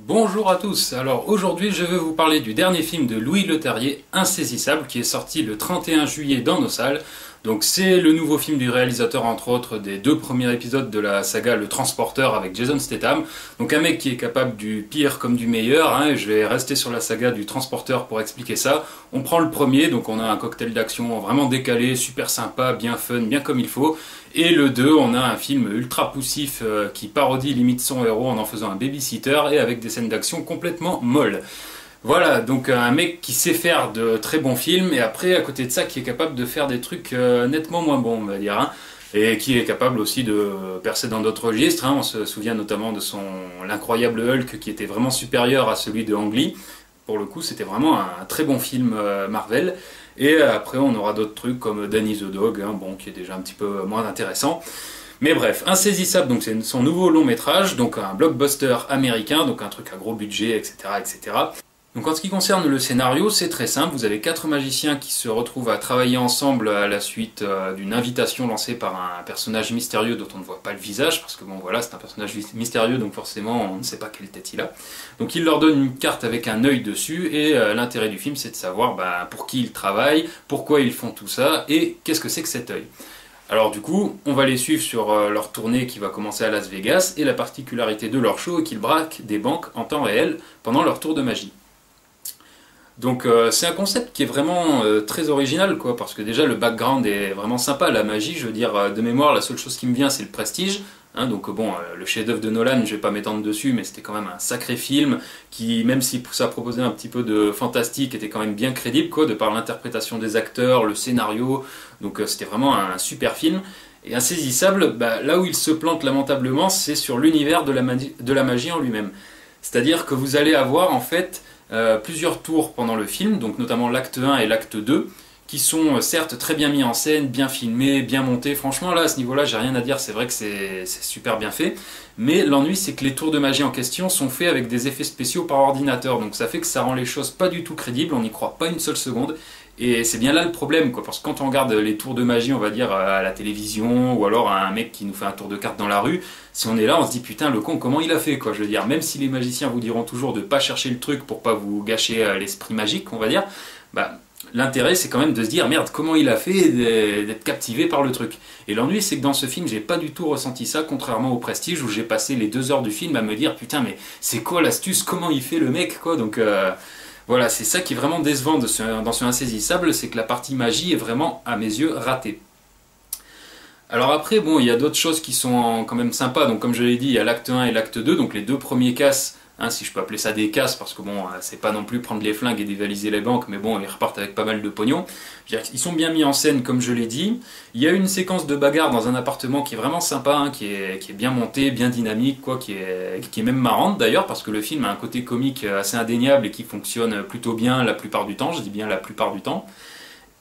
Bonjour à tous, alors aujourd'hui je vais vous parler du dernier film de Louis Leterrier, Insaisissable, qui est sorti le 31 juillet dans nos salles. Donc c'est le nouveau film du réalisateur entre autres des deux premiers épisodes de la saga Le Transporteur avec Jason Statham. Donc un mec qui est capable du pire comme du meilleur, hein, et je vais rester sur la saga du Transporteur pour expliquer ça. On prend le premier, donc on a un cocktail d'action vraiment décalé, super sympa, bien fun, bien comme il faut. Et le 2, on a un film ultra poussif qui parodie limite son héros en faisant un babysitter et avec des scènes d'action complètement molles. Voilà, donc un mec qui sait faire de très bons films et après, à côté de ça, qui est capable de faire des trucs nettement moins bons, on va dire, hein, et qui est capable aussi de percer dans d'autres registres. Hein. On se souvient notamment de l'incroyable Hulk qui était vraiment supérieur à celui de Ang Lee. Pour le coup, c'était vraiment un très bon film Marvel. Et après, on aura d'autres trucs comme Danny the Dog, hein, bon, qui est déjà un petit peu moins intéressant. Mais bref, Insaisissable, donc c'est son nouveau long métrage, donc un blockbuster américain, donc un truc à gros budget, etc., etc. Donc en ce qui concerne le scénario, c'est très simple. Vous avez 4 magiciens qui se retrouvent à travailler ensemble à la suite d'une invitation lancée par un personnage mystérieux dont on ne voit pas le visage, parce que bon voilà, c'est un personnage mystérieux, donc forcément on ne sait pas quelle tête il a. Donc il leur donne une carte avec un œil dessus, et l'intérêt du film c'est de savoir pour qui ils travaillent, pourquoi ils font tout ça, et qu'est-ce que c'est que cet œil. Alors du coup, on va les suivre sur leur tournée qui va commencer à Las Vegas, et la particularité de leur show est qu'ils braquent des banques en temps réel pendant leur tour de magie. Donc c'est un concept qui est vraiment très original, quoi, parce que déjà le background est vraiment sympa, la magie, je veux dire, de mémoire, la seule chose qui me vient c'est le Prestige, hein, donc bon, le chef-d'œuvre de Nolan, je vais pas m'étendre dessus, mais c'était quand même un sacré film, qui, même si ça proposait un petit peu de fantastique, était quand même bien crédible, quoi, de par l'interprétation des acteurs, le scénario, donc c'était vraiment un super film. Et Insaisissable, là où il se plante lamentablement, c'est sur l'univers de la magie en lui-même. C'est-à-dire que vous allez avoir en fait plusieurs tours pendant le film, donc notamment l'acte 1 et l'acte 2, qui sont certes très bien mis en scène, bien filmés, bien montés. Franchement, là, à ce niveau-là, j'ai rien à dire, c'est vrai que c'est super bien fait. Mais l'ennui, c'est que les tours de magie en question sont faits avec des effets spéciaux par ordinateur, donc ça fait que ça rend les choses pas du tout crédibles, on n'y croit pas une seule seconde. Et c'est bien là le problème, quoi, parce que quand on regarde les tours de magie, on va dire, à la télévision, ou alors à un mec qui nous fait un tour de cartes dans la rue, si on est là, on se dit putain, le con, comment il a fait, quoi, je veux dire, même si les magiciens vous diront toujours de pas chercher le truc pour pas vous gâcher l'esprit magique, on va dire, l'intérêt c'est quand même de se dire merde, comment il a fait d'être captivé par le truc. Et l'ennui c'est que dans ce film j'ai pas du tout ressenti ça, contrairement au Prestige où j'ai passé les 2 heures du film à me dire putain mais c'est quoi l'astuce, comment il fait le mec, quoi. Donc voilà, c'est ça qui est vraiment décevant dans ce Insaisissable, c'est que la partie magie est vraiment à mes yeux ratée. Alors après, bon, il y a d'autres choses qui sont quand même sympas, donc comme je l'ai dit, il y a l'acte 1 et l'acte 2, donc les deux premiers casses, hein, si je peux appeler ça des casses, parce que bon, c'est pas non plus prendre les flingues et dévaliser les banques, mais bon, ils repartent avec pas mal de pognon. Je veux dire, ils sont bien mis en scène, comme je l'ai dit. Il y a une séquence de bagarre dans un appartement qui est vraiment sympa, hein, qui est bien montée, bien dynamique, quoi, qui est même marrante d'ailleurs, parce que le film a un côté comique assez indéniable et qui fonctionne plutôt bien la plupart du temps, je dis bien la plupart du temps.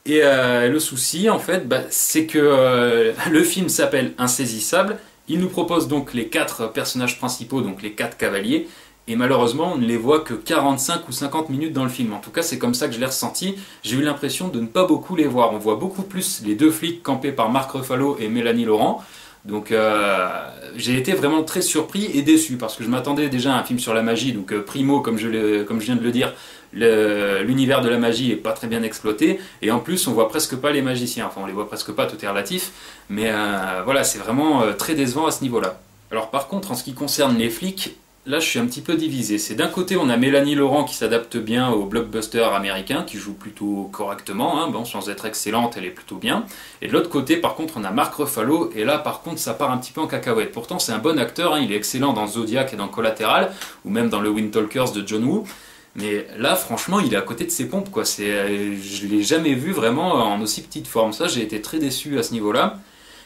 Et le souci, en fait, c'est que le film s'appelle Insaisissable. Il nous propose donc les 4 personnages principaux, donc les 4 cavaliers, et malheureusement, on ne les voit que 45 ou 50 minutes dans le film. En tout cas, c'est comme ça que je l'ai ressenti. J'ai eu l'impression de ne pas beaucoup les voir. On voit beaucoup plus les 2 flics campés par Mark Ruffalo et Mélanie Laurent. Donc j'ai été vraiment très surpris et déçu parce que je m'attendais déjà à un film sur la magie, donc primo comme je viens de le dire, l'univers de la magie est pas très bien exploité et en plus on voit presque pas les magiciens, enfin on les voit presque pas, tout est relatif, mais voilà, c'est vraiment très décevant à ce niveau-là. Alors par contre en ce qui concerne les flics, là je suis un petit peu divisé. C'est d'un côté on a Mélanie Laurent qui s'adapte bien au blockbuster américain, qui joue plutôt correctement, hein, bon, sans être excellente, elle est plutôt bien. Et de l'autre côté par contre on a Mark Ruffalo, et là par contre ça part un petit peu en cacahuète. Pourtant c'est un bon acteur, hein, il est excellent dans Zodiac et dans Collateral, ou même dans le Wind Talkers de John Woo. Mais là franchement il est à côté de ses pompes, quoi. Je l'ai jamais vu vraiment en aussi petite forme. Ça j'ai été très déçu à ce niveau-là.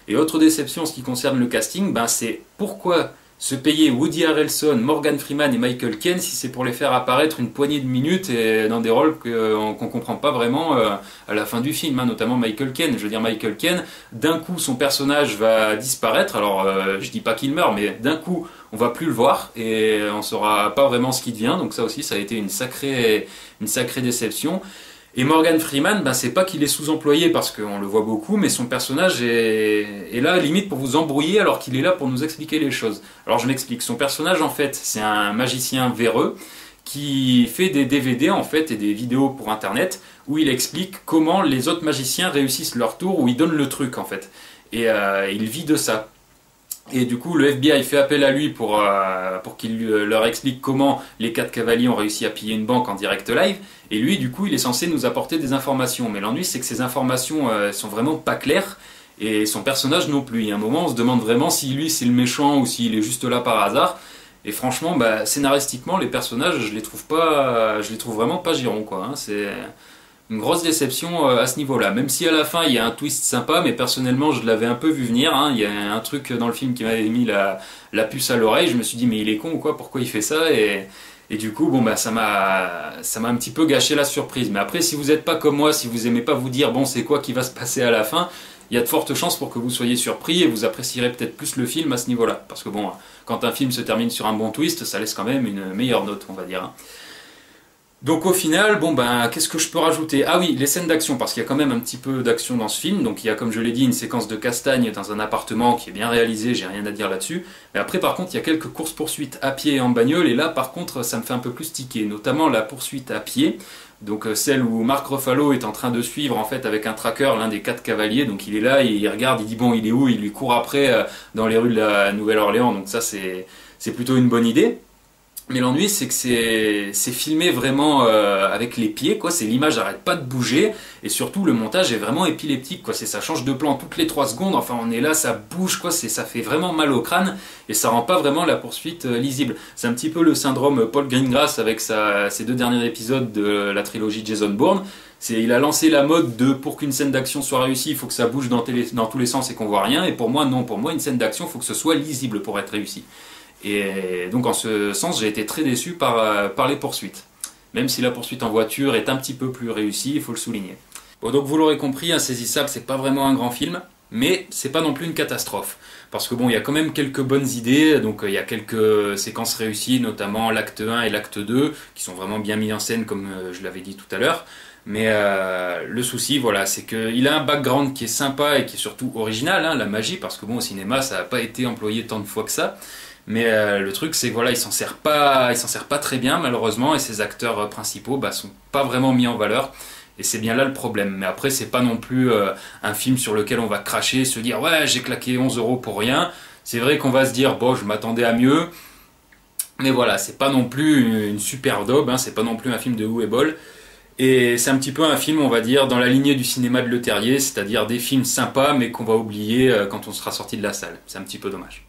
Et autre déception en ce qui concerne le casting, c'est pourquoi se payer Woody Harrelson, Morgan Freeman et Michael Caine si c'est pour les faire apparaître une poignée de minutes et dans des rôles qu'on comprend pas vraiment à la fin du film, hein, notamment Michael Caine. Je veux dire, Michael Caine, d'un coup son personnage va disparaître, alors je dis pas qu'il meurt, mais d'un coup on va plus le voir et on saura pas vraiment ce qu'il devient, donc ça aussi ça a été une sacrée déception. Et Morgan Freeman, ben, c'est pas qu'il est sous-employé parce qu'on le voit beaucoup, mais son personnage est là limite pour vous embrouiller alors qu'il est là pour nous expliquer les choses. Alors je m'explique, son personnage en fait c'est un magicien véreux qui fait des DVD en fait et des vidéos pour internet où il explique comment les autres magiciens réussissent leur tour, où il donne le truc en fait. Et il vit de ça. Et du coup, le FBI fait appel à lui pour qu'il leur explique comment les 4 cavaliers ont réussi à piller une banque en direct live. Et lui, du coup, il est censé nous apporter des informations. Mais l'ennui, c'est que ces informations sont vraiment pas claires. Et son personnage non plus. Il y a un moment, on se demande vraiment si lui, c'est le méchant ou s'il est juste là par hasard. Et franchement, bah, scénaristiquement, les personnages, je les trouve vraiment pas girons, quoi. Hein. C'est une grosse déception à ce niveau-là. Même si à la fin il y a un twist sympa, mais personnellement je l'avais un peu vu venir. Hein. Il y a un truc dans le film qui m'avait mis la puce à l'oreille. Je me suis dit mais il est con ou quoi? Pourquoi il fait ça? Et du coup bon bah ça m'a un petit peu gâché la surprise. Mais après si vous n'êtes pas comme moi, si vous aimez pas vous dire bon c'est quoi qui va se passer à la fin, il y a de fortes chances pour que vous soyez surpris et vous apprécierez peut-être plus le film à ce niveau-là. Parce que bon, quand un film se termine sur un bon twist, ça laisse quand même une meilleure note, on va dire. Hein. Donc au final, bon ben, qu'est-ce que je peux rajouter? Ah oui, les scènes d'action, parce qu'il y a quand même un petit peu d'action dans ce film. Donc il y a, comme je l'ai dit, une séquence de castagne dans un appartement qui est bien réalisée, j'ai rien à dire là-dessus. Mais après, par contre, il y a quelques courses-poursuites à pied et en bagnole, et là, par contre, ça me fait un peu plus tiquer, notamment la poursuite à pied. Donc celle où Mark Ruffalo est en train de suivre en fait avec un tracker l'un des 4 cavaliers. Donc il est là, il regarde, il dit bon, il est où? Il lui court après dans les rues de la Nouvelle-Orléans. Donc ça, c'est plutôt une bonne idée. Mais l'ennui, c'est que c'est filmé vraiment avec les pieds, quoi. C'est l'image n'arrête pas de bouger, et surtout le montage est vraiment épileptique, quoi. Ça change de plan toutes les 3 secondes. Enfin, on est là, ça bouge, quoi. Ça fait vraiment mal au crâne, et ça rend pas vraiment la poursuite lisible. C'est un petit peu le syndrome Paul Greengrass avec ses 2 derniers épisodes de la trilogie Jason Bourne. Il a lancé la mode de pour qu'une scène d'action soit réussie, il faut que ça bouge dans tous les sens et qu'on voit rien. Et pour moi, non. Pour moi, une scène d'action, il faut que ce soit lisible pour être réussi. Et donc en ce sens, j'ai été très déçu par les poursuites. Même si la poursuite en voiture est un petit peu plus réussie, il faut le souligner. Bon, donc vous l'aurez compris, Insaisissable, c'est pas vraiment un grand film, mais c'est pas non plus une catastrophe. Parce que bon, il y a quand même quelques bonnes idées, donc il y a quelques séquences réussies, notamment l'acte 1 et l'acte 2, qui sont vraiment bien mis en scène, comme je l'avais dit tout à l'heure. Mais le souci, voilà, c'est qu'il a un background qui est sympa et qui est surtout original, hein, la magie, parce que bon, au cinéma, ça n'a pas été employé tant de fois que ça. Mais le truc c'est que voilà, il s'en sert pas très bien malheureusement, et ses acteurs principaux sont pas vraiment mis en valeur, et c'est bien là le problème. Mais après c'est pas non plus un film sur lequel on va cracher, se dire ouais j'ai claqué 11 € pour rien. C'est vrai qu'on va se dire bon je m'attendais à mieux, mais voilà, c'est pas non plus une super daube, hein, c'est pas non plus un film de houx et bol. Et c'est un petit peu un film, on va dire, dans la lignée du cinéma de Leterrier, c'est-à-dire des films sympas mais qu'on va oublier quand on sera sorti de la salle. C'est un petit peu dommage.